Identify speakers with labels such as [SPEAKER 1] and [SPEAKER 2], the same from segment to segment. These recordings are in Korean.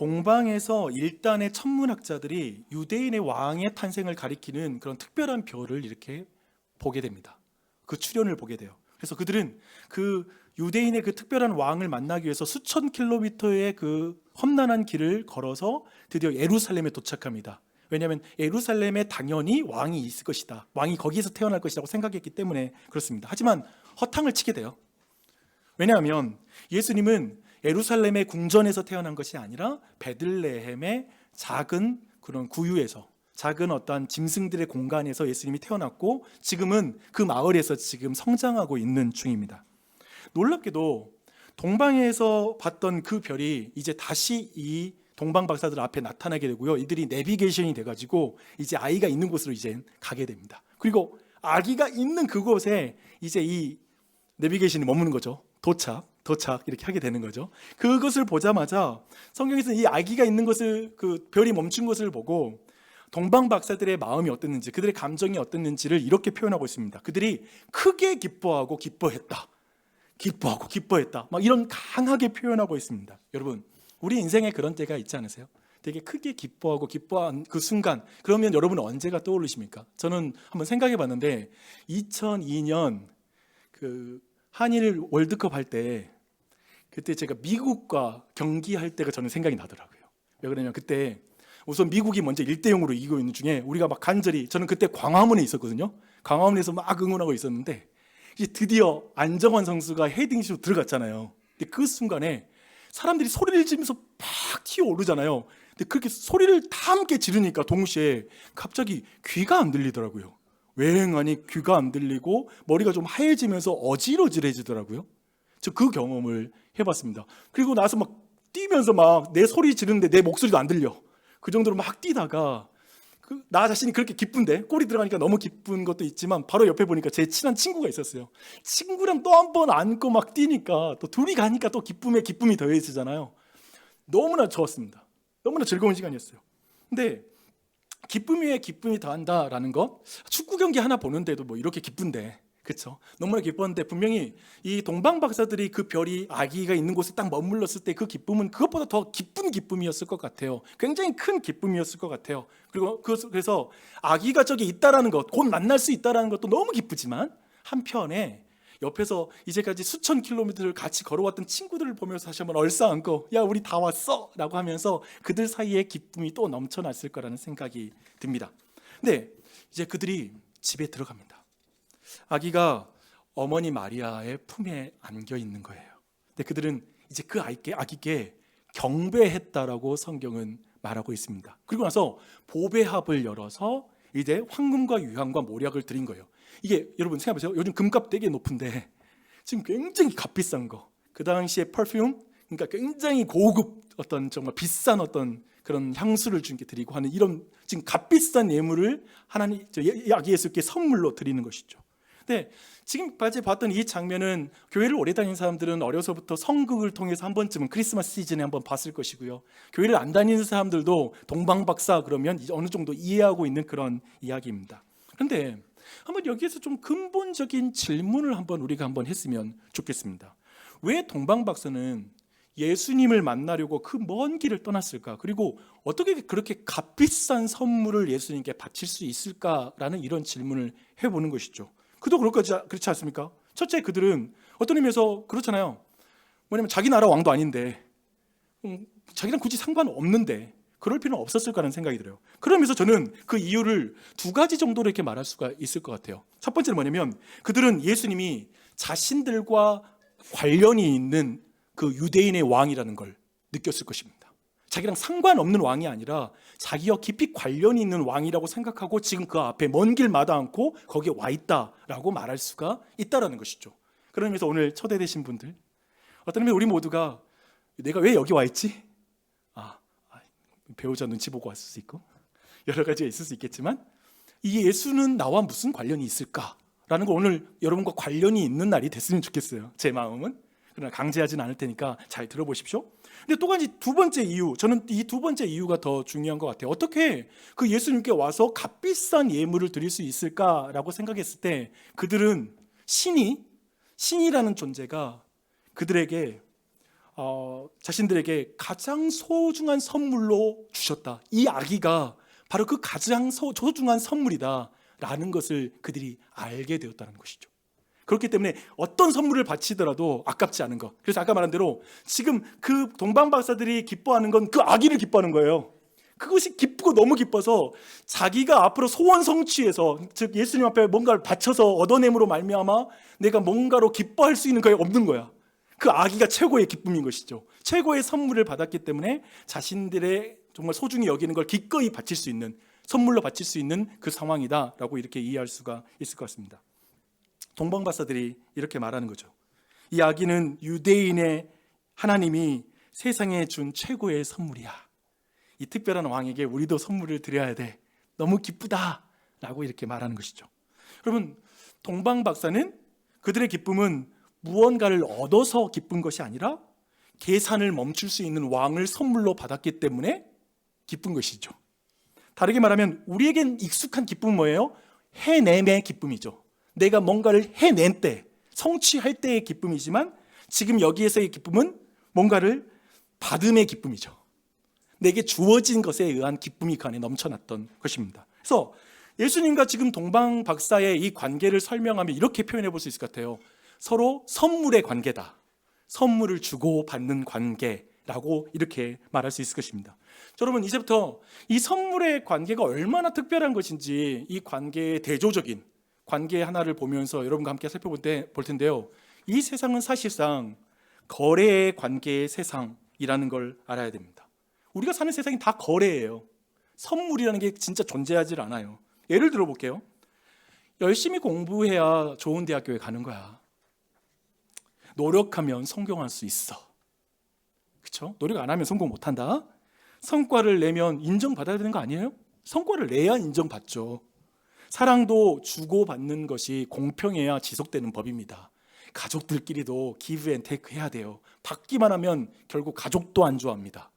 [SPEAKER 1] 동방에서 일단의 천문학자들이 유대인의 왕의 탄생을 가리키는 그런 특별한 별을 이렇게 보게 됩니다. 그 출현을 보게 돼요. 그래서 그들은 그 유대인의 그 특별한 왕을 만나기 위해서 수천 킬로미터의 그 험난한 길을 걸어서 드디어 예루살렘에 도착합니다. 왜냐하면 예루살렘에 당연히 왕이 있을 것이다, 왕이 거기에서 태어날 것이라고 생각했기 때문에 그렇습니다. 하지만 허탕을 치게 돼요. 왜냐하면 예수님은 예루살렘의 궁전에서 태어난 것이 아니라 베들레헴의 작은 그런 구유에서, 작은 어떤 짐승들의 공간에서 예수님이 태어났고 지금은 그 마을에서 지금 성장하고 있는 중입니다. 놀랍게도 동방에서 봤던 그 별이 이제 다시 이 동방 박사들 앞에 나타나게 되고요. 이들이 내비게이션이 돼가지고 이제 아이가 있는 곳으로 이제 가게 됩니다. 그리고 아기가 있는 그곳에 이제 이 내비게이션이 머무는 거죠. 도착 이렇게 하게 되는 거죠. 그것을 보자마자 성경에서는 이 아기가 있는 것을, 그 별이 멈춘 것을 보고 동방 박사들의 마음이 어땠는지, 그들의 감정이 어땠는지를 이렇게 표현하고 있습니다. 그들이 크게 기뻐하고 기뻐했다, 막 이런 강하게 표현하고 있습니다. 여러분, 우리 인생에 그런 때가 있지 않으세요? 되게 크게 기뻐하고 기뻐한 그 순간, 그러면 여러분은 언제가 떠오르십니까? 저는 한번 생각해 봤는데 2002년 그 한일 월드컵 할 때, 그때 제가 미국과 경기할 때가 저는 생각이 나더라고요. 왜 그러냐면 그때 우선 미국이 먼저 1대0으로 이기고 있는 중에 우리가 막 간절히, 저는 그때 광화문에 있었거든요. 광화문에서 막 응원하고 있었는데 이제 드디어 안정환 선수가 헤딩슛으로 들어갔잖아요. 근데 그 순간에 사람들이 소리를 지르면서 팍 튀어오르잖아요. 근데 그렇게 소리를 다 함께 지르니까 동시에 갑자기 귀가 안 들리더라고요. 웽하니 귀가 안 들리고 머리가 좀 하얘지면서 어지러지해지더라고요. 저 그 경험을 해봤습니다. 그리고 나서 막 뛰면서 막 내 소리 지르는데 내 목소리도 안 들려. 그 정도로 막 뛰다가 나 자신이 그렇게 기쁜데, 골이 들어가니까 너무 기쁜 것도 있지만 바로 옆에 보니까 제 친한 친구가 있었어요. 친구랑 또 한 번 안고 막 뛰니까 또 둘이 가니까 또 기쁨에 기쁨이 더해지잖아요. 너무나 좋았습니다. 너무나 즐거운 시간이었어요. 근데 기쁨 위에 기쁨이 더한다라는 것, 축구 경기 하나 보는데도 뭐 이렇게 기쁜데, 그렇죠? 너무나 기뻤는데 분명히 이 동방 박사들이 그 별이 아기가 있는 곳에 딱 머물렀을 때 그 기쁨은 그것보다 더 기쁜 기쁨이었을 것 같아요. 굉장히 큰 기쁨이었을 것 같아요. 그리고 그래서 아기가 저기 있다라는 것, 곧 만날 수 있다라는 것도 너무 기쁘지만 한편에 옆에서 이제까지 수천 킬로미터를 같이 걸어왔던 친구들을 보면서 다시 한번 얼싸안고, 야 우리 다 왔어 라고 하면서 그들 사이에 기쁨이 또 넘쳐났을 거라는 생각이 듭니다. 근데 이제 그들이 집에 들어갑니다. 아기가 어머니 마리아의 품에 안겨 있는 거예요. 근데 그들은 이제 그 아기께 경배했다라고 성경은 말하고 있습니다. 그리고 나서 보배합을 열어서 이제 황금과 유향과 모략을 드린 거예요. 이게 여러분 생각해보세요. 요즘 금값 되게 높은데 지금 굉장히 값비싼 거, 그 당시에 퍼퓸, 그러니까 굉장히 고급 어떤 정말 비싼 어떤 그런 향수를 주님께 드리고 하는 이런 지금 값비싼 예물을 하나님 아기 예수께 선물로 드리는 것이죠. 근데 지금까지 봤던 이 장면은 교회를 오래 다닌 사람들은 어려서부터 성극을 통해서 한 번쯤은 크리스마스 시즌에 한번 봤을 것이고요. 교회를 안 다니는 사람들도 동방박사 그러면 어느 정도 이해하고 있는 그런 이야기입니다. 그런데 한번 여기에서 좀 근본적인 질문을 우리가 한번 했으면 좋겠습니다. 왜 동방박사는 예수님을 만나려고 그 먼 길을 떠났을까? 그리고 어떻게 그렇게 값비싼 선물을 예수님께 바칠 수 있을까라는 이런 질문을 해보는 것이죠. 그도 그렇지 않습니까? 첫째, 그들은 어떤 의미에서 그렇잖아요. 뭐냐면 자기 나라 왕도 아닌데, 자기랑 굳이 상관없는데 그럴 필요는 없었을 거라는 생각이 들어요. 그러면서 저는 그 이유를 두 가지 정도로 이렇게 말할 수가 있을 것 같아요. 첫 번째는 뭐냐면 그들은 예수님이 자신들과 관련이 있는 그 유대인의 왕이라는 걸 느꼈을 것입니다. 자기랑 상관없는 왕이 아니라 자기와 깊이 관련이 있는 왕이라고 생각하고 지금 그 앞에 먼 길마다 않고 거기에 와 있다라고 말할 수가 있다라는 것이죠. 그런 의미에서 오늘 초대되신 분들, 어떤 의미에서 우리 모두가 내가 왜 여기 와 있지? 배우자 눈치 보고 왔을 수 있고 여러 가지가 있을 수 있겠지만, 이 예수는 나와 무슨 관련이 있을까라는 거 오늘 여러분과 관련이 있는 날이 됐으면 좋겠어요. 제 마음은. 그러나 강제하지는 않을 테니까 잘 들어보십시오. 근데 또 한 두 번째 이유, 저는 이 두 번째 이유가 더 중요한 것 같아요. 어떻게 그 예수님께 와서 값비싼 예물을 드릴 수 있을까라고 생각했을 때 그들은 신이라는 존재가 그들에게 자신들에게 가장 소중한 선물로 주셨다. 이 아기가 바로 그 가장 소중한 선물이다라는 것을 그들이 알게 되었다는 것이죠. 그렇기 때문에 어떤 선물을 바치더라도 아깝지 않은 것. 그래서 아까 말한 대로 지금 그 동방박사들이 기뻐하는 건 그 아기를 기뻐하는 거예요. 그것이 기쁘고 너무 기뻐서 자기가 앞으로 소원 성취해서, 즉 예수님 앞에 뭔가를 바쳐서 얻어냄으로 말미암아 내가 뭔가로 기뻐할 수 있는 게 없는 거야. 그 아기가 최고의 기쁨인 것이죠. 최고의 선물을 받았기 때문에 자신들의 정말 소중히 여기는 걸 기꺼이 바칠 수 있는, 선물로 바칠 수 있는 그 상황이다라고 이렇게 이해할 수가 있을 것 같습니다. 동방박사들이 이렇게 말하는 거죠. 이 아기는 유대인의 하나님이 세상에 준 최고의 선물이야. 이 특별한 왕에게 우리도 선물을 드려야 돼. 너무 기쁘다 라고 이렇게 말하는 것이죠. 여러분, 동방박사는 그들의 기쁨은 무언가를 얻어서 기쁜 것이 아니라 계산을 멈출 수 있는 왕을 선물로 받았기 때문에 기쁜 것이죠. 다르게 말하면 우리에겐 익숙한 기쁨은 뭐예요? 해냄의 기쁨이죠. 내가 뭔가를 해낸 때, 성취할 때의 기쁨이지만 지금 여기에서의 기쁨은 뭔가를 받음의 기쁨이죠. 내게 주어진 것에 의한 기쁨이 그 안에 넘쳐났던 것입니다. 그래서 예수님과 지금 동방 박사의 이 관계를 설명하면 이렇게 표현해 볼 수 있을 것 같아요. 서로 선물의 관계다. 선물을 주고 받는 관계라고 이렇게 말할 수 있을 것입니다. 여러분, 이제부터 이 선물의 관계가 얼마나 특별한 것인지 이 관계의 대조적인 관계 하나를 보면서 여러분과 함께 살펴볼 텐데요. 이 세상은 사실상 거래의 관계의 세상이라는 걸 알아야 됩니다. 우리가 사는 세상이 다 거래예요. 선물이라는 게 진짜 존재하지 않아요. 예를 들어 볼게요. 열심히 공부해야 좋은 대학교에 가는 거야. 노력하면 성공할 수 있어. 그렇죠? 노력 안 하면 성공 못 한다. 성과를 내면 인정받아야 되는 거 아니에요? 성과를 내야 인정받죠. 사랑도 주고받는 것이 공평해야 지속되는 법입니다. 가족들끼리도 give and take 해야 돼요. 받기만 하면 결국 가족도 안 좋아합니다.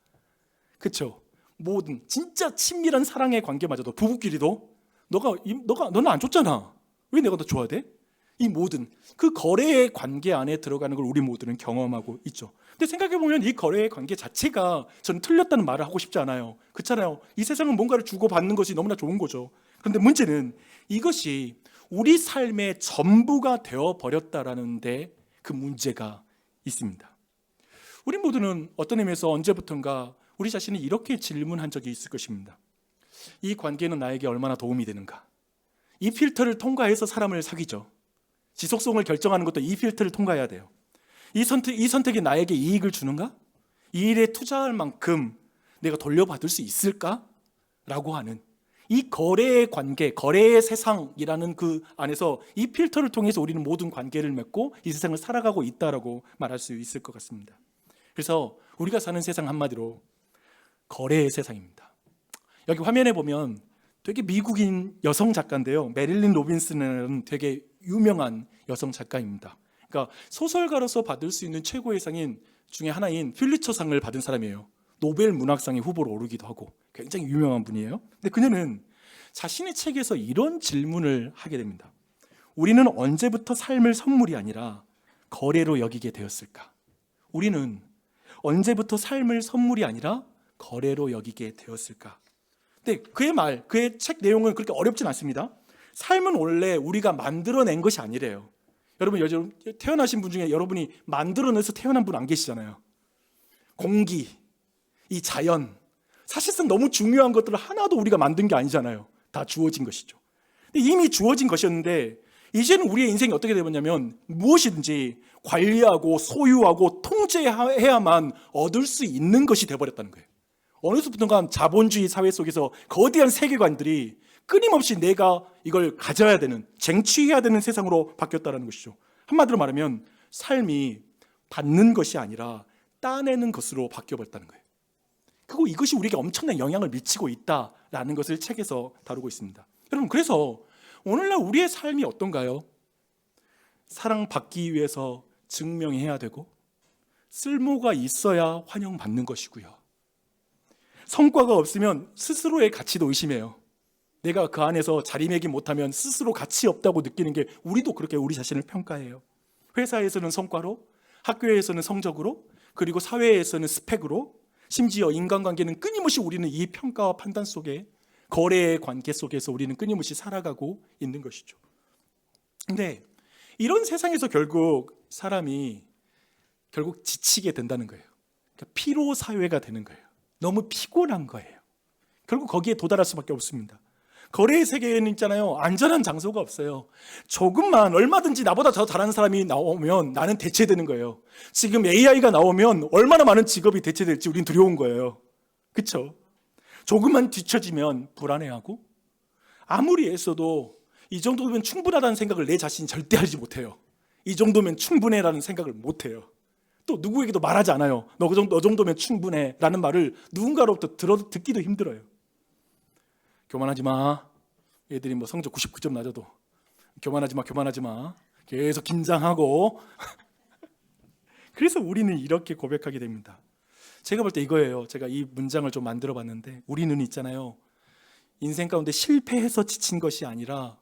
[SPEAKER 1] 그렇죠? 모든 진짜 친밀한 사랑의 관계마저도 부부끼리도 너는 안 줬잖아. 왜 내가 더 줘야 돼? 이 모든 그 거래의 관계 안에 들어가는 걸 우리 모두는 경험하고 있죠. 근데 생각해보면 이 거래의 관계 자체가 저는 틀렸다는 말을 하고 싶지 않아요. 그렇잖아요. 이 세상은 뭔가를 주고받는 것이 너무나 좋은 거죠. 그런데 문제는 이것이 우리 삶의 전부가 되어버렸다라는 데 그 문제가 있습니다. 우리 모두는 어떤 의미에서 언제부턴가 우리 자신이 이렇게 질문한 적이 있을 것입니다. 이 관계는 나에게 얼마나 도움이 되는가? 이 필터를 통과해서 사람을 사귀죠. 지속성을 결정하는 것도 이 필터를 통과해야 돼요. 이 선택이 나에게 이익을 주는가? 이 일에 투자할 만큼 내가 돌려받을 수 있을까? 라고 하는 이 거래의 관계, 거래의 세상이라는 그 안에서 이 필터를 통해서 우리는 모든 관계를 맺고 이 세상을 살아가고 있다라고 말할 수 있을 것 같습니다. 그래서 우리가 사는 세상 한마디로 거래의 세상입니다. 여기 화면에 보면 되게 미국인 여성 작가인데요. 메릴린 로빈슨은 되게 유명한 여성 작가입니다. 그러니까 소설가로서 받을 수 있는 최고의 상인 중에 하나인 퓰리처상을 받은 사람이에요. 노벨 문학상의 후보로 오르기도 하고 굉장히 유명한 분이에요. 근데 그녀는 자신의 책에서 이런 질문을 하게 됩니다. 우리는 언제부터 삶을 선물이 아니라 거래로 여기게 되었을까? 우리는 언제부터 삶을 선물이 아니라 거래로 여기게 되었을까? 근데 그의 책 내용은 그렇게 어렵진 않습니다. 삶은 원래 우리가 만들어낸 것이 아니래요. 여러분, 요즘 태어나신 분 중에 여러분이 만들어내서 태어난 분 안 계시잖아요. 공기, 이 자연, 사실상 너무 중요한 것들을 하나도 우리가 만든 게 아니잖아요. 다 주어진 것이죠. 근데 이미 주어진 것이었는데 이제는 우리의 인생이 어떻게 되었냐면 무엇이든지 관리하고 소유하고 통제해야만 얻을 수 있는 것이 되어버렸다는 거예요. 어느 순간부터 자본주의 사회 속에서 거대한 세계관들이 끊임없이 내가 이걸 가져야 되는, 쟁취해야 되는 세상으로 바뀌었다는 것이죠. 한마디로 말하면 삶이 받는 것이 아니라 따내는 것으로 바뀌어버렸다는 거예요. 그리고 이것이 우리에게 엄청난 영향을 미치고 있다라는 것을 책에서 다루고 있습니다. 여러분, 그래서 오늘날 우리의 삶이 어떤가요? 사랑받기 위해서 증명해야 되고 쓸모가 있어야 환영받는 것이고요. 성과가 없으면 스스로의 가치도 의심해요. 내가 그 안에서 자리매김 못하면 스스로 가치 없다고 느끼는 게 우리도 그렇게 우리 자신을 평가해요. 회사에서는 성과로, 학교에서는 성적으로, 그리고 사회에서는 스펙으로, 심지어 인간관계는 끊임없이 우리는 이 평가와 판단 속에, 거래의 관계 속에서 우리는 끊임없이 살아가고 있는 것이죠. 근데 이런 세상에서 결국 사람이 결국 지치게 된다는 거예요. 그러니까 피로 사회가 되는 거예요. 너무 피곤한 거예요. 결국 거기에 도달할 수밖에 없습니다. 거래의 세계에는 있잖아요, 안전한 장소가 없어요. 조금만 얼마든지 나보다 더 잘하는 사람이 나오면 나는 대체되는 거예요. 지금 AI가 나오면 얼마나 많은 직업이 대체될지 우린 두려운 거예요. 그렇죠? 조금만 뒤처지면 불안해하고, 아무리 애써도 이 정도면 충분하다는 생각을 내 자신이 절대 하지 못해요. 이 정도면 충분해라는 생각을 못해요. 또 누구에게도 말하지 않아요. 너 정도면 충분해 라는 말을 누군가로부터 듣기도 힘들어요. 교만하지 마. 애들이 뭐 성적 99점 낮아도 교만하지 마. 계속 긴장하고. 그래서 우리는 이렇게 고백하게 됩니다. 제가 볼 때 이거예요. 제가 이 문장을 좀 만들어 봤는데, 우리는 있잖아요, 인생 가운데 실패해서 지친 것이 아니라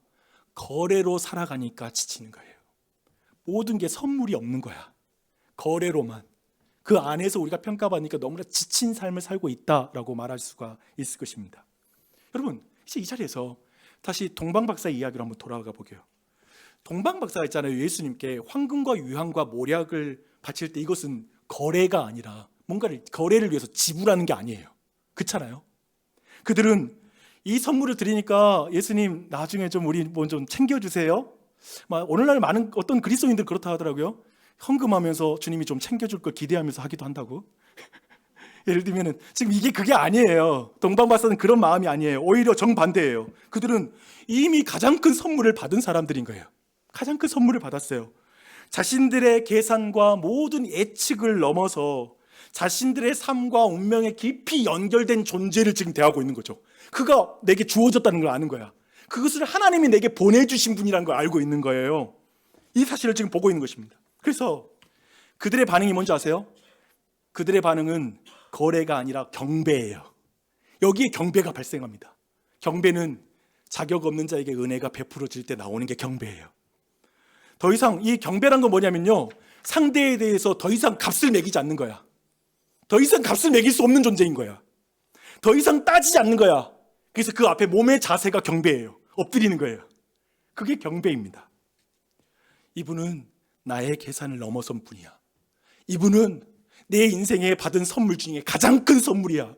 [SPEAKER 1] 거래로 살아가니까 지치는 거예요. 모든 게 선물이 없는 거야. 거래로만. 그 안에서 우리가 평가받으니까 너무나 지친 삶을 살고 있다라고 말할 수가 있을 것입니다. 여러분, 이제 이 자리에서 다시 동방박사 이야기로 한번 돌아가 보게요. 동방박사가 있잖아요, 예수님께 황금과 유황과 모략을 바칠 때 이것은 거래가 아니라 뭔가를 거래를 위해서 지불하는 게 아니에요. 그렇잖아요. 그들은 이 선물을 드리니까 예수님 나중에 좀 우리 뭐 좀 챙겨주세요. 오늘날 많은 어떤 그리스도인들 그렇다 하더라고요. 헌금하면서 주님이 좀 챙겨줄 걸 기대하면서 하기도 한다고. 예를 들면은 지금 이게 그게 아니에요. 동방박사는 그런 마음이 아니에요. 오히려 정반대예요. 그들은 이미 가장 큰 선물을 받은 사람들인 거예요. 가장 큰 선물을 받았어요. 자신들의 계산과 모든 예측을 넘어서 자신들의 삶과 운명에 깊이 연결된 존재를 지금 대하고 있는 거죠. 그가 내게 주어졌다는 걸 아는 거야. 그것을 하나님이 내게 보내주신 분이라는 걸 알고 있는 거예요. 이 사실을 지금 보고 있는 것입니다. 그래서 그들의 반응이 뭔지 아세요? 그들의 반응은 거래가 아니라 경배예요. 여기에 경배가 발생합니다. 경배는 자격 없는 자에게 은혜가 베풀어질 때 나오는 게 경배예요. 더 이상 이 경배란 건 뭐냐면요, 상대에 대해서 더 이상 값을 매기지 않는 거야. 더 이상 값을 매길 수 없는 존재인 거야. 더 이상 따지지 않는 거야. 그래서 그 앞에 몸의 자세가 경배예요. 엎드리는 거예요. 그게 경배입니다. 이분은 나의 계산을 넘어선 분이야. 이분은 내 인생에 받은 선물 중에 가장 큰 선물이야.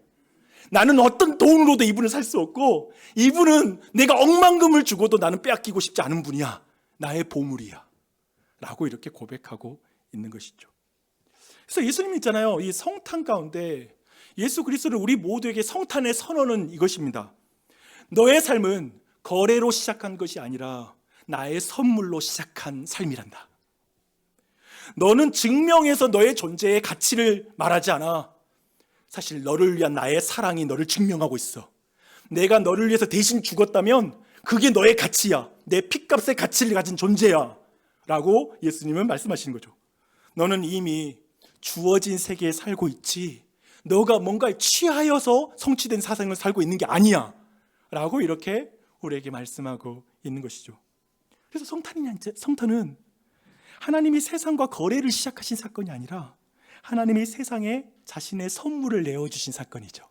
[SPEAKER 1] 나는 어떤 돈으로도 이분을 살 수 없고, 이분은 내가 억만금을 주고도 나는 빼앗기고 싶지 않은 분이야. 나의 보물이야 라고 이렇게 고백하고 있는 것이죠. 그래서 예수님 있잖아요, 이 성탄 가운데 예수 그리스도를 우리 모두에게 성탄의 선언은 이것입니다. 너의 삶은 거래로 시작한 것이 아니라 나의 선물로 시작한 삶이란다. 너는 증명해서 너의 존재의 가치를 말하지 않아. 사실 너를 위한 나의 사랑이 너를 증명하고 있어. 내가 너를 위해서 대신 죽었다면 그게 너의 가치야. 내 핏값의 가치를 가진 존재야 라고 예수님은 말씀하시는 거죠. 너는 이미 주어진 세계에 살고 있지, 너가 뭔가에 취하여서 성취된 사상을 살고 있는 게 아니야 라고 이렇게 우리에게 말씀하고 있는 것이죠. 그래서 성탄은 하나님이 세상과 거래를 시작하신 사건이 아니라 하나님이 세상에 자신의 선물을 내어주신 사건이죠.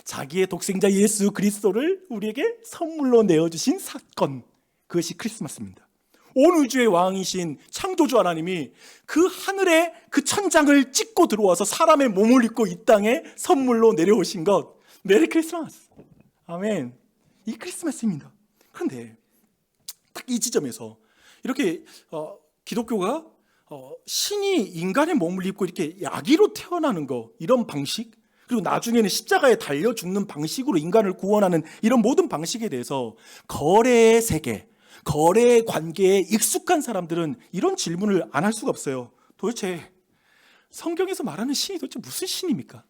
[SPEAKER 1] 자기의 독생자 예수 그리스도를 우리에게 선물로 내어주신 사건, 그것이 크리스마스입니다. 온 우주의 왕이신 창조주 하나님이 그 하늘에 그 천장을 찍고 들어와서 사람의 몸을 입고 이 땅에 선물로 내려오신 것, 메리 크리스마스, 아멘. 이 크리스마스입니다. 그런데 딱 이 지점에서 이렇게 기독교가 신이 인간의 몸을 입고 이렇게 야기로 태어나는 거, 이런 방식, 그리고 나중에는 십자가에 달려 죽는 방식으로 인간을 구원하는 이런 모든 방식에 대해서 거래의 세계, 거래의 관계에 익숙한 사람들은 이런 질문을 안 할 수가 없어요. 도대체 성경에서 말하는 신이 도대체 무슨 신입니까?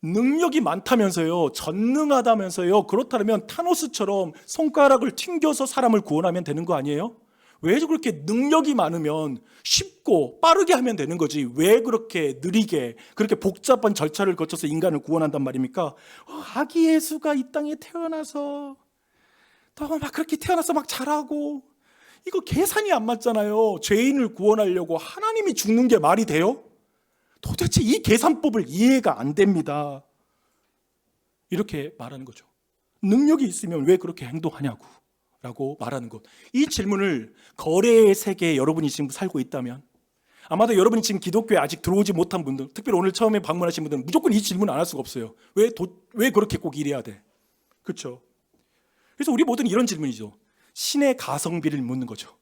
[SPEAKER 1] 능력이 많다면서요, 전능하다면서요, 그렇다면 타노스처럼 손가락을 튕겨서 사람을 구원하면 되는 거 아니에요? 왜 그렇게 능력이 많으면 쉽고 빠르게 하면 되는 거지, 왜 그렇게 느리게 그렇게 복잡한 절차를 거쳐서 인간을 구원한단 말입니까? 아기 예수가 이 땅에 태어나서 또 막 그렇게 태어나서 막 잘하고, 이거 계산이 안 맞잖아요. 죄인을 구원하려고 하나님이 죽는 게 말이 돼요? 도대체 이 계산법을 이해가 안 됩니다. 이렇게 말하는 거죠. 능력이 있으면 왜 그렇게 행동하냐고 라고 말하는 것. 이 질문을 거래의 세계에 여러분이 지금 살고 있다면, 아마도 여러분이 지금 기독교에 아직 들어오지 못한 분들, 특별히 오늘 처음에 방문하신 분들은 무조건 이 질문 안 할 수가 없어요. 왜 그렇게 꼭 이래야 돼? 그렇죠? 그래서 우리 모두는 이런 질문이죠. 신의 가성비를 묻는 거죠.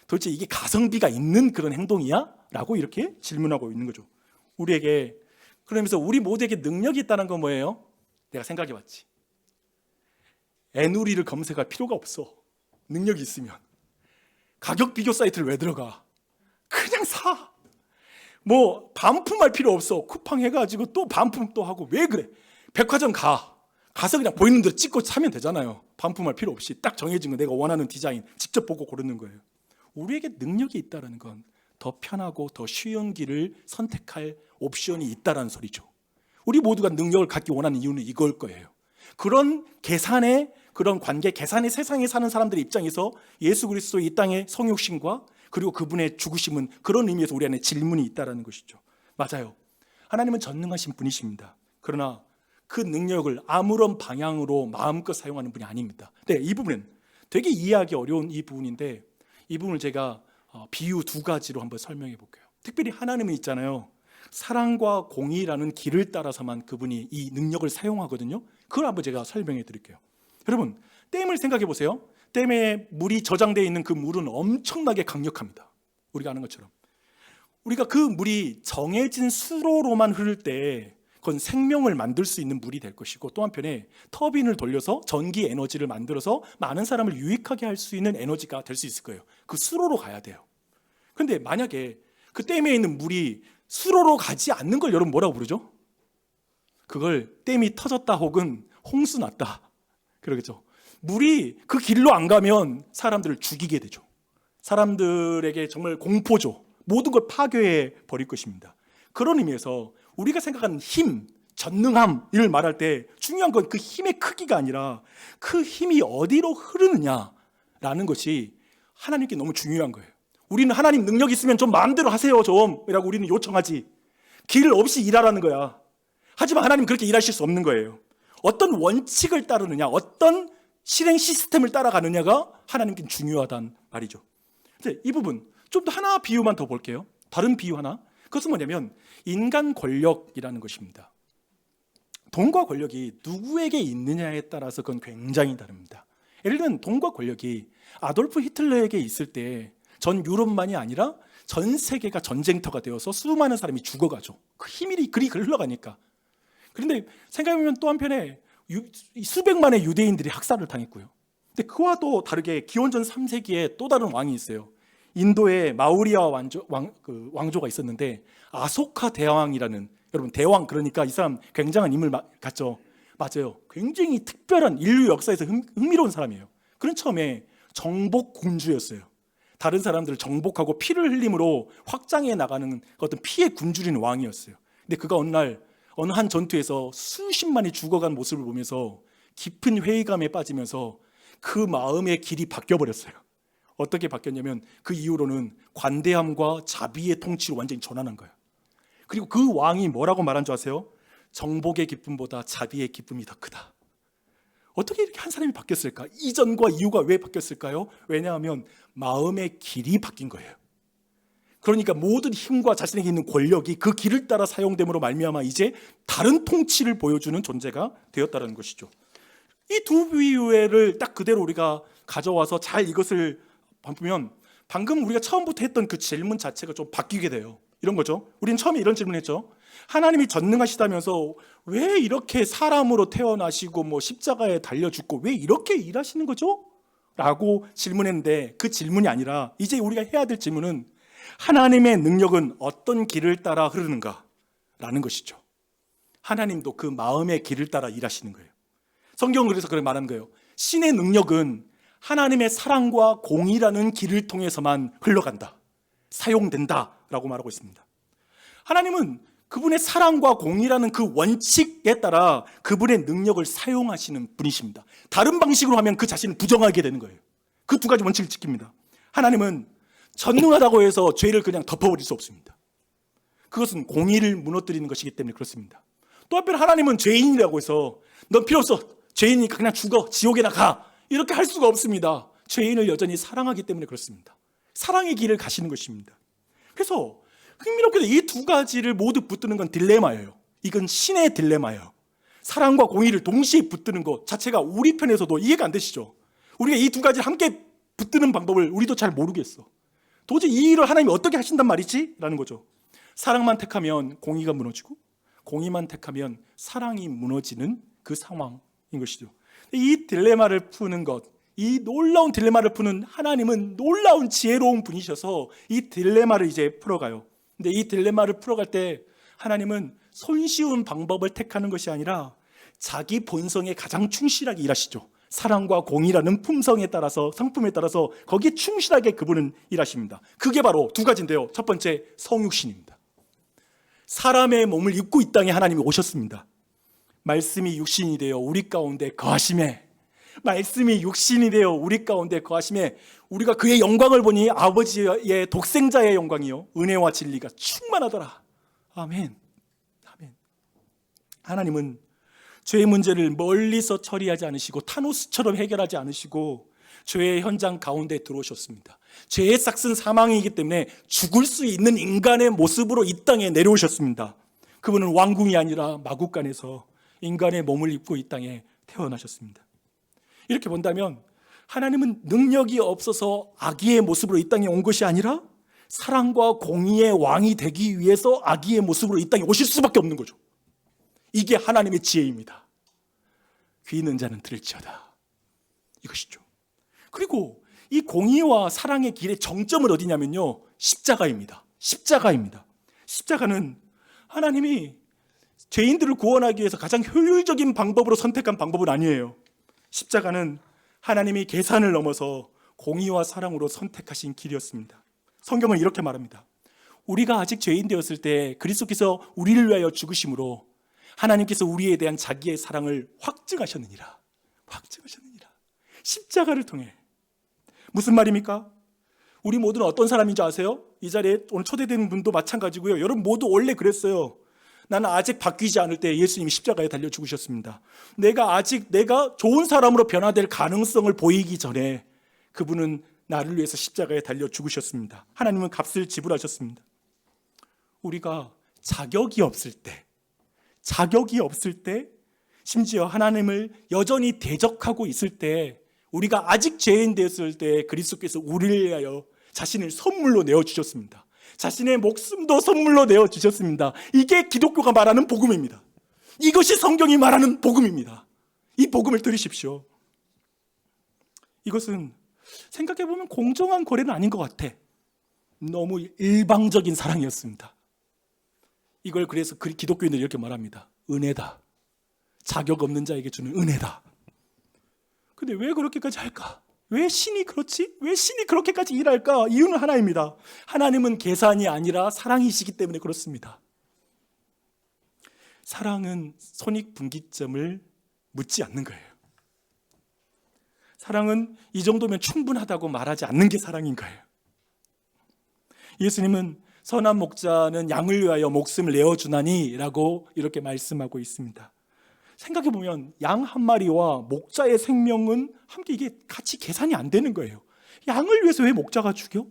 [SPEAKER 1] 도대체 이게 가성비가 있는 그런 행동이야? 라고 이렇게 질문하고 있는 거죠. 우리에게. 그러면서 우리 모두에게 능력이 있다는 건 뭐예요? 내가 생각해봤지. 애누리를 검색할 필요가 없어. 능력이 있으면. 가격 비교 사이트를 왜 들어가? 그냥 사. 뭐 반품할 필요 없어. 쿠팡 해가지고 또 반품 또 하고. 왜 그래? 백화점 가서 그냥 보이는 대로 찍고 사면 되잖아요. 반품할 필요 없이 딱 정해진 거, 내가 원하는 디자인 직접 보고 고르는 거예요. 우리에게 능력이 있다는 건 더 편하고 더 쉬운 길을 선택할 옵션이 있다는 소리죠. 우리 모두가 능력을 갖기 원하는 이유는 이걸 거예요. 그런 계산의 그런 관계, 계산의 세상에 사는 사람들의 입장에서 예수 그리스도의 이 땅의 성육신과 그리고 그분의 죽으심은 그런 의미에서 우리 안에 질문이 있다는 것이죠. 맞아요. 하나님은 전능하신 분이십니다. 그러나 그 능력을 아무런 방향으로 마음껏 사용하는 분이 아닙니다. 네, 이 부분은 되게 이해하기 어려운 이 부분인데, 이 부분을 제가 비유 2가지로 한번 설명해 볼게요. 특별히 하나님은 있잖아요. 사랑과 공의라는 길을 따라서만 그분이 이 능력을 사용하거든요. 그걸 한번 제가 설명해 드릴게요. 여러분, 댐을 생각해 보세요. 댐에 물이 저장되어 있는 그 물은 엄청나게 강력합니다. 우리가 아는 것처럼. 우리가 그 물이 정해진 수로로만 흐를 때 그건 생명을 만들 수 있는 물이 될 것이고, 또 한편에 터빈을 돌려서 전기 에너지를 만들어서 많은 사람을 유익하게 할 수 있는 에너지가 될 수 있을 거예요. 그 수로로 가야 돼요. 그런데 만약에 그 댐에 있는 물이 수로로 가지 않는 걸 여러분 뭐라고 부르죠? 그걸 댐이 터졌다 혹은 홍수 났다 그러겠죠. 물이 그 길로 안 가면 사람들을 죽이게 되죠. 사람들에게 정말 공포죠. 모든 걸 파괴해 버릴 것입니다. 그런 의미에서 우리가 생각하는 힘, 전능함 이를 말할 때 중요한 건 그 힘의 크기가 아니라 그 힘이 어디로 흐르느냐라는 것이 하나님께 너무 중요한 거예요. 우리는 하나님 능력 있으면 좀 마음대로 하세요 좀 이라고 우리는 요청하지, 길 없이 일하라는 거야. 하지만 하나님 그렇게 일하실 수 없는 거예요. 어떤 원칙을 따르느냐, 어떤 실행 시스템을 따라가느냐가 하나님께 중요하단 말이죠. 이 부분 좀 더 하나 비유만 더 볼게요. 다른 비유 하나. 그것은 뭐냐면 인간 권력이라는 것입니다. 돈과 권력이 누구에게 있느냐에 따라서 그건 굉장히 다릅니다. 예를 들면 돈과 권력이 아돌프 히틀러에게 있을 때 전 유럽만이 아니라 전 세계가 전쟁터가 되어서 수많은 사람이 죽어가죠. 그 힘이 그리 흘러가니까. 그런데 생각해보면 또 한편에 수백만의 유대인들이 학살을 당했고요. 근데 그와 또 다르게 기원전 3세기에 또 다른 왕이 있어요. 인도에 마우리아 왕조가 있었는데 아소카 대왕이라는, 여러분 대왕 그러니까 이 사람 굉장한 인물 같죠? 맞아요. 굉장히 특별한 인류 역사에서 흥미로운 사람이에요. 그런 처음에 정복 군주였어요. 다른 사람들을 정복하고 피를 흘림으로 확장해 나가는 어떤 피에 굶주리는 왕이었어요. 근데 그가 어느 날 어느 한 전투에서 수십만이 죽어간 모습을 보면서 깊은 회의감에 빠지면서 그 마음의 길이 바뀌어버렸어요. 어떻게 바뀌었냐면 그 이후로는 관대함과 자비의 통치로 완전히 전환한 거예요. 그리고 그 왕이 뭐라고 말한 줄 아세요? 정복의 기쁨보다 자비의 기쁨이 더 크다. 어떻게 이렇게 한 사람이 바뀌었을까? 이전과 이후가 왜 바뀌었을까요? 왜냐하면 마음의 길이 바뀐 거예요. 그러니까 모든 힘과 자신에게 있는 권력이 그 길을 따라 사용됨으로 말미암아 이제 다른 통치를 보여주는 존재가 되었다는 것이죠. 이 두 비유를 딱 그대로 우리가 가져와서 잘 이것을 보면 방금 우리가 처음부터 했던 그 질문 자체가 좀 바뀌게 돼요. 이런 거죠. 우리는 처음에 이런 질문을 했죠. 하나님이 전능하시다면서 왜 이렇게 사람으로 태어나시고 뭐 십자가에 달려 죽고 왜 이렇게 일하시는 거죠? 라고 질문했는데, 그 질문이 아니라 이제 우리가 해야 될 질문은 하나님의 능력은 어떤 길을 따라 흐르는가 라는 것이죠. 하나님도 그 마음의 길을 따라 일하시는 거예요. 성경은 그래서 그렇게 말하는 거예요. 신의 능력은 하나님의 사랑과 공의라는 길을 통해서만 흘러간다, 사용된다 라고 말하고 있습니다. 하나님은 그분의 사랑과 공의라는 그 원칙에 따라 그분의 능력을 사용하시는 분이십니다. 다른 방식으로 하면 그 자신을 부정하게 되는 거예요. 그 두 가지 원칙을 지킵니다. 하나님은 전능하다고 해서 죄를 그냥 덮어버릴 수 없습니다. 그것은 공의를 무너뜨리는 것이기 때문에 그렇습니다. 또 한편 하나님은 죄인이라고 해서 넌 필요 없어, 죄인이니까 그냥 죽어, 지옥에나 가, 이렇게 할 수가 없습니다. 죄인을 여전히 사랑하기 때문에 그렇습니다. 사랑의 길을 가시는 것입니다. 그래서 흥미롭게도 이 두 가지를 모두 붙드는 건 딜레마예요. 이건 신의 딜레마예요. 사랑과 공의를 동시에 붙드는 것 자체가 우리 편에서도 이해가 안 되시죠? 우리가 이 두 가지를 함께 붙드는 방법을 우리도 잘 모르겠어. 도저히 이 일을 하나님이 어떻게 하신단 말이지? 라는 거죠. 사랑만 택하면 공의가 무너지고, 공의만 택하면 사랑이 무너지는 그 상황인 것이죠. 이 딜레마를 푸는 것, 이 놀라운 딜레마를 푸는 하나님은 놀라운 지혜로운 분이셔서 이 딜레마를 이제 풀어가요. 근데 이 딜레마를 풀어갈 때 하나님은 손쉬운 방법을 택하는 것이 아니라 자기 본성에 가장 충실하게 일하시죠. 사랑과 공의라는 품성에 따라서, 성품에 따라서 거기에 충실하게 그분은 일하십니다. 그게 바로 두 가지인데요. 첫 번째, 성육신입니다. 사람의 몸을 입고 이 땅에 하나님이 오셨습니다. 말씀이 육신이 되어 우리 가운데 거하심에, 말씀이 육신이 되어 우리 가운데 거하심에 우리가 그의 영광을 보니 아버지의 독생자의 영광이요 은혜와 진리가 충만하더라. 아멘. 아멘. 하나님은 죄의 문제를 멀리서 처리하지 않으시고 타노스처럼 해결하지 않으시고 죄의 현장 가운데 들어오셨습니다. 죄의 싹슨 사망이기 때문에 죽을 수 있는 인간의 모습으로 이 땅에 내려오셨습니다. 그분은 왕궁이 아니라 마국간에서 인간의 몸을 입고 이 땅에 태어나셨습니다. 이렇게 본다면 하나님은 능력이 없어서 아기의 모습으로 이 땅에 온 것이 아니라 사랑과 공의의 왕이 되기 위해서 아기의 모습으로 이 땅에 오실 수밖에 없는 거죠. 이게 하나님의 지혜입니다. 귀 있는 자는 들을지어다, 이것이죠. 그리고 이 공의와 사랑의 길의 정점은 어디냐면요, 십자가입니다. 십자가입니다. 십자가는 하나님이 죄인들을 구원하기 위해서 가장 효율적인 방법으로 선택한 방법은 아니에요. 십자가는 하나님이 계산을 넘어서 공의와 사랑으로 선택하신 길이었습니다. 성경은 이렇게 말합니다. 우리가 아직 죄인 되었을 때 그리스도께서 우리를 위하여 죽으심으로 하나님께서 우리에 대한 자기의 사랑을 확증하셨느니라. 확증하셨느니라. 십자가를 통해. 무슨 말입니까? 우리 모두는 어떤 사람인 줄 아세요? 이 자리에 오늘 초대된 분도 마찬가지고요. 여러분 모두 원래 그랬어요. 나는 아직 바뀌지 않을 때 예수님이 십자가에 달려 죽으셨습니다. 내가 좋은 사람으로 변화될 가능성을 보이기 전에 그분은 나를 위해서 십자가에 달려 죽으셨습니다. 하나님은 값을 지불하셨습니다. 우리가 자격이 없을 때, 심지어 하나님을 여전히 대적하고 있을 때, 우리가 아직 죄인 되었을 때 그리스도께서 우리를 위하여 자신을 선물로 내어주셨습니다. 자신의 목숨도 선물로 내어주셨습니다. 이게 기독교가 말하는 복음입니다. 이것이 성경이 말하는 복음입니다. 이 복음을 들으십시오. 이것은 생각해보면 공정한 거래는 아닌 것 같아. 너무 일방적인 사랑이었습니다. 이걸 그래서 기독교인들이 이렇게 말합니다. 은혜다. 자격 없는 자에게 주는 은혜다. 근데 왜 그렇게까지 할까? 왜 신이 그렇지? 왜 신이 그렇게까지 일할까? 이유는 하나입니다. 하나님은 계산이 아니라 사랑이시기 때문에 그렇습니다. 사랑은 손익분기점을 묻지 않는 거예요. 사랑은 이 정도면 충분하다고 말하지 않는 게 사랑인 거예요. 예수님은 선한 목자는 양을 위하여 목숨을 내어주나니 라고 이렇게 말씀하고 있습니다. 생각해보면 양 한 마리와 목자의 생명은 함께 이게 같이 계산이 안 되는 거예요. 양을 위해서 왜 목자가 죽여?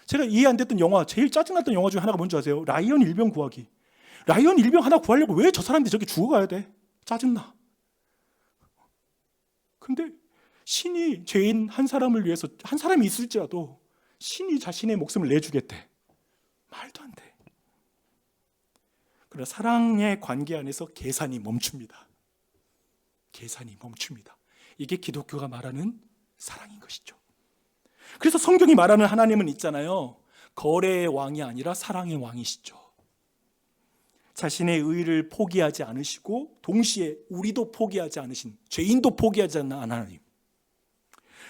[SPEAKER 1] 제가 이해 안 됐던 영화, 제일 짜증났던 영화 중에 하나가 뭔지 아세요? 라이언 일병 구하기. 라이언 일병 하나 구하려고 왜 저 사람들이 저렇게 죽어가야 돼? 짜증나. 근데 신이 죄인 한 사람을 위해서, 한 사람이 있을지라도 신이 자신의 목숨을 내주겠대. 말도 안 돼. 그러나 사랑의 관계 안에서 계산이 멈춥니다. 계산이 멈춥니다. 이게 기독교가 말하는 사랑인 것이죠. 그래서 성경이 말하는 하나님은 있잖아요. 거래의 왕이 아니라 사랑의 왕이시죠. 자신의 의를 포기하지 않으시고 동시에 우리도 포기하지 않으신, 죄인도 포기하지 않는 하나님.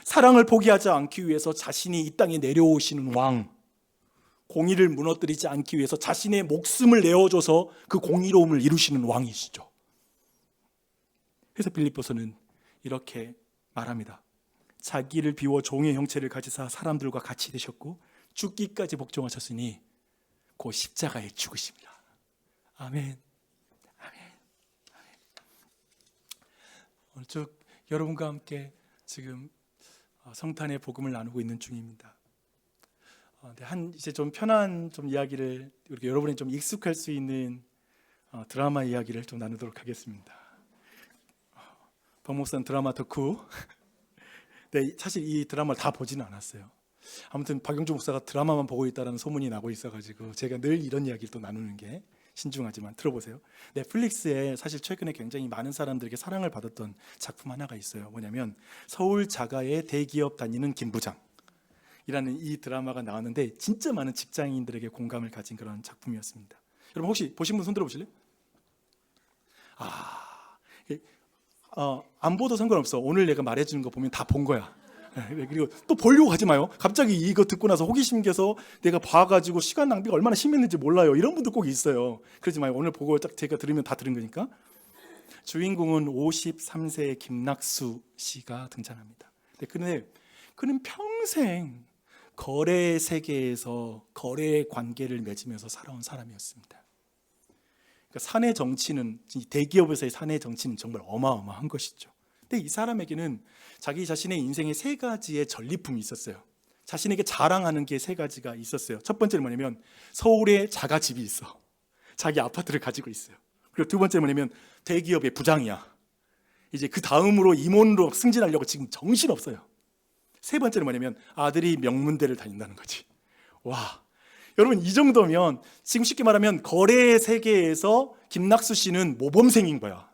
[SPEAKER 1] 사랑을 포기하지 않기 위해서 자신이 이 땅에 내려오시는 왕, 공의를 무너뜨리지 않기 위해서 자신의 목숨을 내어줘서 그 공의로움을 이루시는 왕이시죠. 그래서 빌립보서는 이렇게 말합니다. 자기를 비워 종의 형체를 가지사 사람들과 같이 되셨고 죽기까지 복종하셨으니 그 십자가의 죽으심이라. 아멘. 아멘. 오늘 쭉 여러분과 함께 지금 성탄의 복음을 나누고 있는 중입니다. 이제 좀 편한 좀 이야기를 이렇게 여러분이 좀 익숙할 수 있는 드라마 이야기를 좀 나누도록 하겠습니다. 박 목사는 드라마 덕후. 네, 사실 이 드라마를 다 보지는 않았어요. 아무튼 박영주 목사가 드라마만 보고 있다는 소문이 나고 있어가지고 제가 늘 이런 이야기를 또 나누는 게 신중하지만 들어보세요. 넷플릭스에 사실 최근에 굉장히 많은 사람들에게 사랑을 받았던 작품 하나가 있어요. 뭐냐면 서울 자가의 대기업 다니는 김부장 이라는 이 드라마가 나왔는데 진짜 많은 직장인들에게 공감을 가진 그런 작품이었습니다. 여러분 혹시 보신 분 손 들어보실래요? 안 보도 상관없어. 오늘 내가 말해주는 거 보면 다 본 거야. 그리고 또 보려고 하지 마요. 갑자기 이거 듣고 나서 호기심 생겨서 내가 봐가지고 시간 낭비가 얼마나 심했는지 몰라요. 이런 분들 꼭 있어요. 그러지 마요. 오늘 보고 딱 제가 들으면 다 들은 거니까. 주인공은 53세의 김낙수 씨가 등장합니다. 근데 그는 평생 거래 세계에서 거래의 관계를 맺으면서 살아온 사람이었습니다. 그러니까 사내 정치는, 대기업에서의 사내 정치는 정말 어마어마한 것이죠. 근데 이 사람에게는 자기 자신의 인생에 세 가지의 전리품이 있었어요. 자신에게 자랑하는 게 세 가지가 있었어요. 첫 번째는 뭐냐면 서울에 자가집이 있어. 자기 아파트를 가지고 있어요. 그리고 두 번째는 뭐냐면 대기업의 부장이야. 이제 그 다음으로 임원으로 승진하려고 지금 정신없어요. 세 번째는 뭐냐면 아들이 명문대를 다닌다는 거지. 와, 여러분 이 정도면 지금 쉽게 말하면 거래 세계에서 김낙수 씨는 모범생인 거야.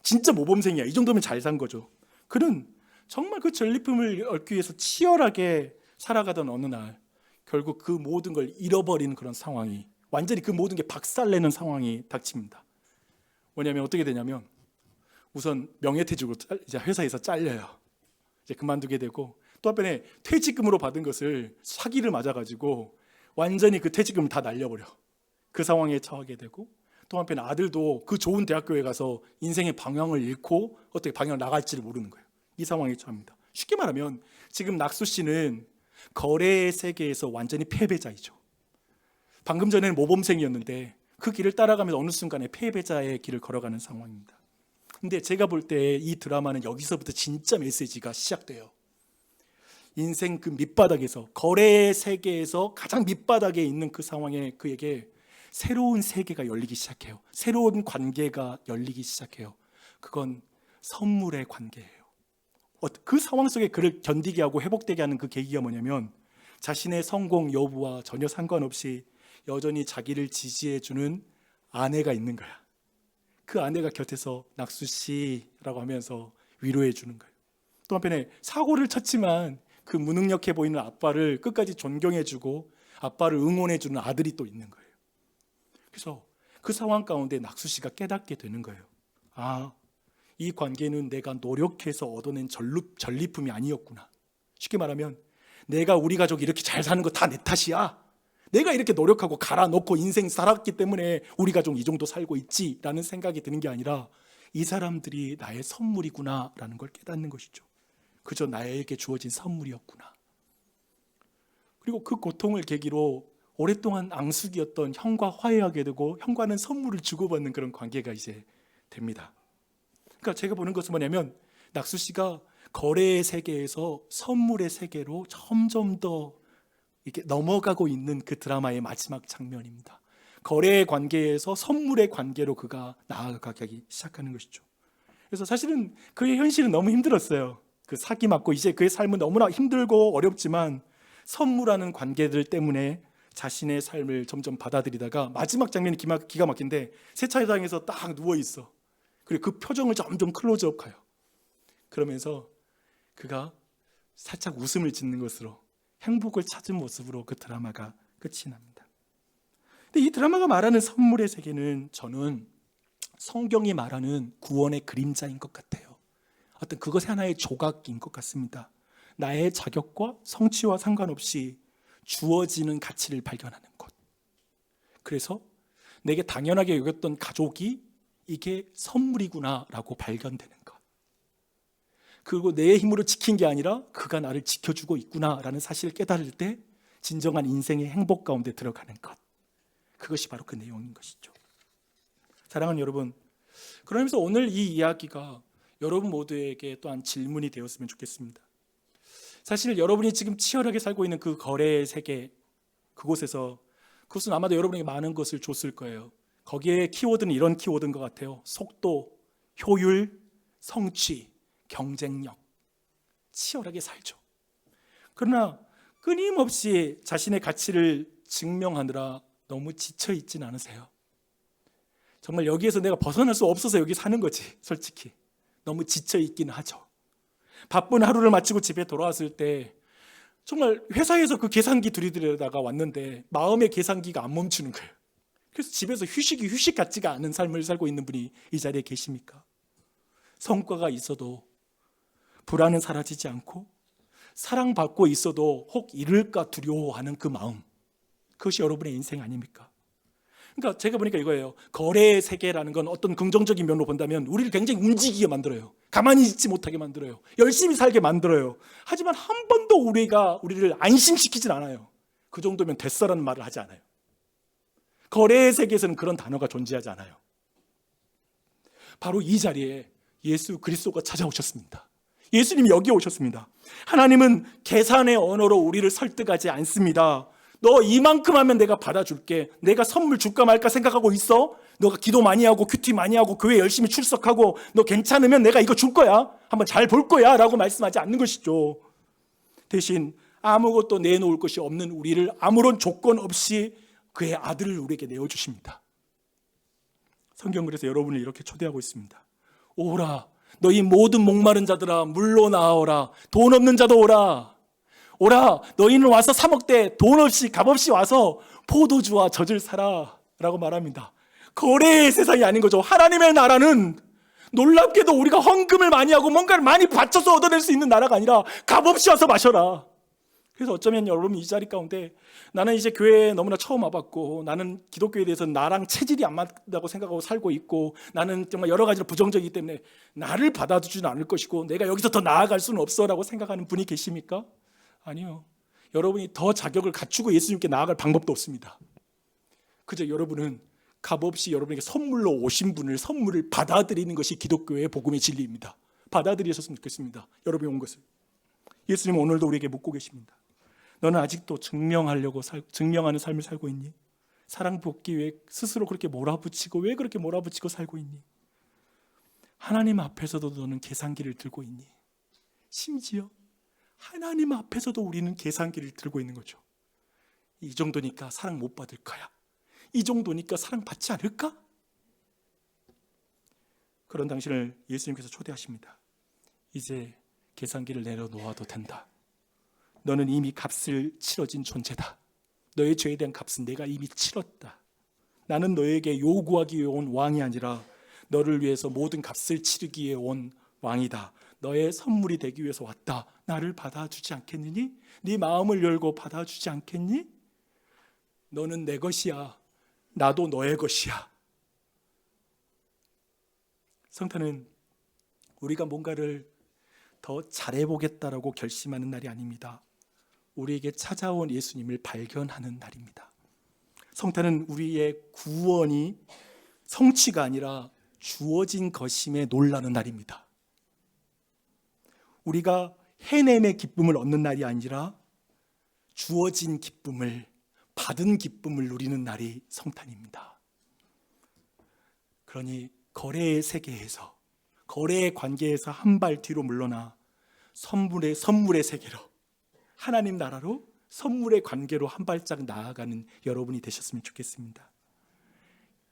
[SPEAKER 1] 진짜 모범생이야. 이 정도면 잘 산 거죠. 그는 정말 그 전리품을 얻기 위해서 치열하게 살아가던 어느 날 결국 그 모든 걸 잃어버리는 그런 상황이, 완전히 그 모든 게 박살내는 상황이 닥칩니다. 뭐냐면 어떻게 되냐면 우선 명예퇴직으로 이제 회사에서 잘려요. 이제 그만두게 되고, 또 한편에 퇴직금으로 받은 것을 사기를 맞아가지고 완전히 그 퇴직금을 다 날려버려. 그 상황에 처하게 되고, 또 한편 아들도 그 좋은 대학교에 가서 인생의 방향을 잃고 어떻게 방향을 나갈지를 모르는 거예요. 이 상황에 처합니다. 쉽게 말하면 지금 낙수 씨는 거래 세계에서 완전히 패배자이죠. 방금 전에는 모범생이었는데 그 길을 따라가면서 어느 순간에 패배자의 길을 걸어가는 상황입니다. 근데 제가 볼 때 이 드라마는 여기서부터 진짜 메시지가 시작돼요. 인생 그 밑바닥에서, 거래 세계에서 가장 밑바닥에 있는 그 상황에 그에게 새로운 세계가 열리기 시작해요. 새로운 관계가 열리기 시작해요. 그건 선물의 관계예요. 그 상황 속에 그를 견디게 하고 회복되게 하는 그 계기가 뭐냐면 자신의 성공 여부와 전혀 상관없이 여전히 자기를 지지해주는 아내가 있는 거야. 그 아내가 곁에서 낙수 씨라고 하면서 위로해 주는 거예요. 또 한편에 사고를 쳤지만 그 무능력해 보이는 아빠를 끝까지 존경해주고 아빠를 응원해주는 아들이 또 있는 거예요. 그래서 그 상황 가운데 낙수 씨가 깨닫게 되는 거예요. 아, 이 관계는 내가 노력해서 얻어낸 전리품이 아니었구나. 쉽게 말하면 내가 우리 가족이 이렇게 잘 사는 거 다 내 탓이야. 내가 이렇게 노력하고 갈아놓고 인생 살았기 때문에 우리 가족 이 정도 살고 있지라는 생각이 드는 게 아니라 이 사람들이 나의 선물이구나라는 걸 깨닫는 것이죠. 그저 나에게 주어진 선물이었구나. 그리고 그 고통을 계기로 오랫동안 앙숙이었던 형과 화해하게 되고 형과는 선물을 주고받는 그런 관계가 이제 됩니다. 그러니까 제가 보는 것은 뭐냐면 낙수 씨가 거래의 세계에서 선물의 세계로 점점 더 이렇게 넘어가고 있는 그 드라마의 마지막 장면입니다. 거래의 관계에서 선물의 관계로 그가 나아가기 시작하는 것이죠. 그래서 사실은 그의 현실은 너무 힘들었어요. 그 사기 맞고 이제 그의 삶은 너무나 힘들고 어렵지만 선물하는 관계들 때문에 자신의 삶을 점점 받아들이다가 마지막 장면이 기가 막힌데 세차장에서 딱 누워있어. 그리고 그 표정을 점점 클로즈업 가요. 그러면서 그가 살짝 웃음을 짓는 것으로 행복을 찾은 모습으로 그 드라마가 끝이 납니다. 근데 이 드라마가 말하는 선물의 세계는 저는 성경이 말하는 구원의 그림자인 것 같아요. 어떤 그것의 하나의 조각인 것 같습니다. 나의 자격과 성취와 상관없이 주어지는 가치를 발견하는 것. 그래서 내게 당연하게 여겼던 가족이 이게 선물이구나라고 발견되는 것. 그리고 내 힘으로 지킨 게 아니라 그가 나를 지켜주고 있구나라는 사실을 깨달을 때 진정한 인생의 행복 가운데 들어가는 것. 그것이 바로 그 내용인 것이죠. 사랑하는 여러분, 그러면서 오늘 이 이야기가 여러분 모두에게 또한 질문이 되었으면 좋겠습니다. 사실 여러분이 지금 치열하게 살고 있는 그 거래의 세계, 그것은 아마도 여러분에게 많은 것을 줬을 거예요. 거기에 키워드는 이런 키워드인 것 같아요. 속도, 효율, 성취, 경쟁력. 치열하게 살죠. 그러나 끊임없이 자신의 가치를 증명하느라 너무 지쳐 있진 않으세요? 정말 여기에서 내가 벗어날 수 없어서 여기 사는 거지. 솔직히 너무 지쳐 있긴 하죠. 바쁜 하루를 마치고 집에 돌아왔을 때 정말 회사에서 그 계산기 들이대다가 왔는데 마음의 계산기가 안 멈추는 거예요. 그래서 집에서 휴식이 휴식 같지가 않은 삶을 살고 있는 분이 이 자리에 계십니까? 성과가 있어도 불안은 사라지지 않고 사랑받고 있어도 혹 잃을까 두려워하는 그 마음, 그것이 여러분의 인생 아닙니까? 그러니까 제가 보니까 이거예요. 거래의 세계라는 건 어떤 긍정적인 면으로 본다면 우리를 굉장히 움직이게 만들어요. 가만히 있지 못하게 만들어요. 열심히 살게 만들어요. 하지만 한 번도 우리를 안심시키진 않아요. 그 정도면 됐어라는 말을 하지 않아요. 거래의 세계에서는 그런 단어가 존재하지 않아요. 바로 이 자리에 예수 그리스도가 찾아오셨습니다. 예수님이 여기에 오셨습니다. 하나님은 계산의 언어로 우리를 설득하지 않습니다. 너 이만큼 하면 내가 받아줄게. 내가 선물 줄까 말까 생각하고 있어? 너가 기도 많이 하고 큐티 많이 하고 교회 열심히 출석하고 너 괜찮으면 내가 이거 줄 거야. 한번 잘 볼 거야 라고 말씀하지 않는 것이죠. 대신 아무것도 내놓을 것이 없는 우리를 아무런 조건 없이 그의 아들을 우리에게 내어주십니다. 성경 그래서 여러분을 이렇게 초대하고 있습니다. 오라 너희 모든 목마른 자들아 물로 나오라. 돈 없는 자도 오라. 오라 너희는 와서 사 먹되 돈 없이 값없이 와서 포도주와 젖을 사라 라고 말합니다. 거래의 세상이 아닌 거죠. 하나님의 나라는 놀랍게도 우리가 헌금을 많이 하고 뭔가를 많이 바쳐서 얻어낼 수 있는 나라가 아니라 값없이 와서 마셔라. 그래서 어쩌면 여러분 이 자리 가운데 나는 이제 교회에 너무나 처음 와봤고 나는 기독교에 대해서 나랑 체질이 안 맞다고 생각하고 살고 있고 나는 정말 여러 가지로 부정적이기 때문에 나를 받아주지는 않을 것이고 내가 여기서 더 나아갈 수는 없어라고 생각하는 분이 계십니까? 아니요. 여러분이 더 자격을 갖추고 예수님께 나아갈 방법도 없습니다. 그저 여러분은 값없이 여러분에게 선물로 오신 분을 선물을 받아들이는 것이 기독교의 복음의 진리입니다. 받아들이셨으면 좋겠습니다. 여러분이 온 것을. 예수님은 오늘도 우리에게 묻고 계십니다. 너는 아직도 증명하는 삶을 살고 있니? 사랑받기 위해 스스로 그렇게 몰아붙이고 왜 그렇게 몰아붙이고 살고 있니? 하나님 앞에서도 너는 계산기를 들고 있니? 심지어 하나님 앞에서도 우리는 계산기를 들고 있는 거죠. 이 정도니까 사랑 못 받을 거야. 이 정도니까 사랑받지 않을까? 그런 당신을 예수님께서 초대하십니다. 이제 계산기를 내려놓아도 된다. 너는 이미 값을 치러진 존재다. 너의 죄에 대한 값은 내가 이미 치렀다. 나는 너에게 요구하기 위해 온 왕이 아니라 너를 위해서 모든 값을 치르기 위해 온 왕이다. 너의 선물이 되기 위해서 왔다. 나를 받아주지 않겠느니? 네 마음을 열고 받아주지 않겠니? 너는 내 것이야. 나도 너의 것이야. 성탄은 우리가 뭔가를 더 잘해보겠다라고 결심하는 날이 아닙니다. 우리에게 찾아온 예수님을 발견하는 날입니다. 성탄은 우리의 구원이 성취가 아니라 주어진 것임에 놀라는 날입니다. 우리가 해냄의 기쁨을 얻는 날이 아니라 주어진 기쁨을, 받은 기쁨을 누리는 날이 성탄입니다. 그러니 거래의 세계에서, 거래의 관계에서 한 발 뒤로 물러나 선물의 세계로, 하나님 나라로, 선물의 관계로 한 발짝 나아가는 여러분이 되셨으면 좋겠습니다.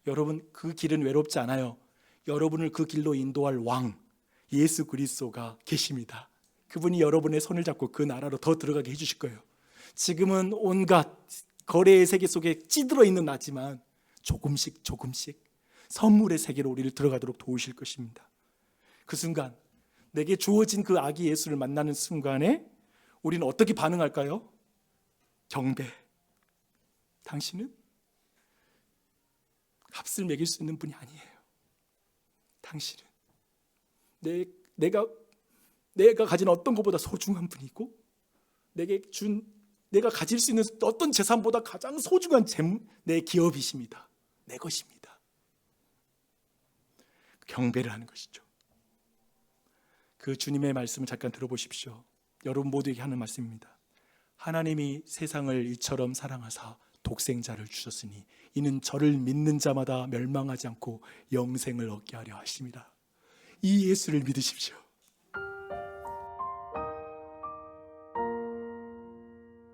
[SPEAKER 1] 여러분, 그 길은 외롭지 않아요. 여러분을 그 길로 인도할 왕 예수 그리스도가 계십니다. 그분이 여러분의 손을 잡고 그 나라로 더 들어가게 해주실 거예요. 지금은 온갖 거래의 세계 속에 찌들어 있는 나지만 조금씩 선물의 세계로 우리를 들어가도록 도우실 것입니다. 그 순간, 내게 주어진 그 아기 예수를 만나는 순간에 우리는 어떻게 반응할까요? 경배. 당신은 값을 매길 수 있는 분이 아니에요. 당신은 내가 가진 어떤 것보다 소중한 분이고, 내게 준 내가 가질 수 있는 어떤 재산보다 가장 소중한 내 기업이십니다. 내 것입니다. 경배를 하는 것이죠. 그 주님의 말씀을 잠깐 들어보십시오. 여러분 모두에게 하는 말씀입니다. 하나님이 세상을 이처럼 사랑하사 독생자를 주셨으니 이는 저를 믿는 자마다 멸망하지 않고 영생을 얻게 하려 하심이라. 이 예수를 믿으십시오.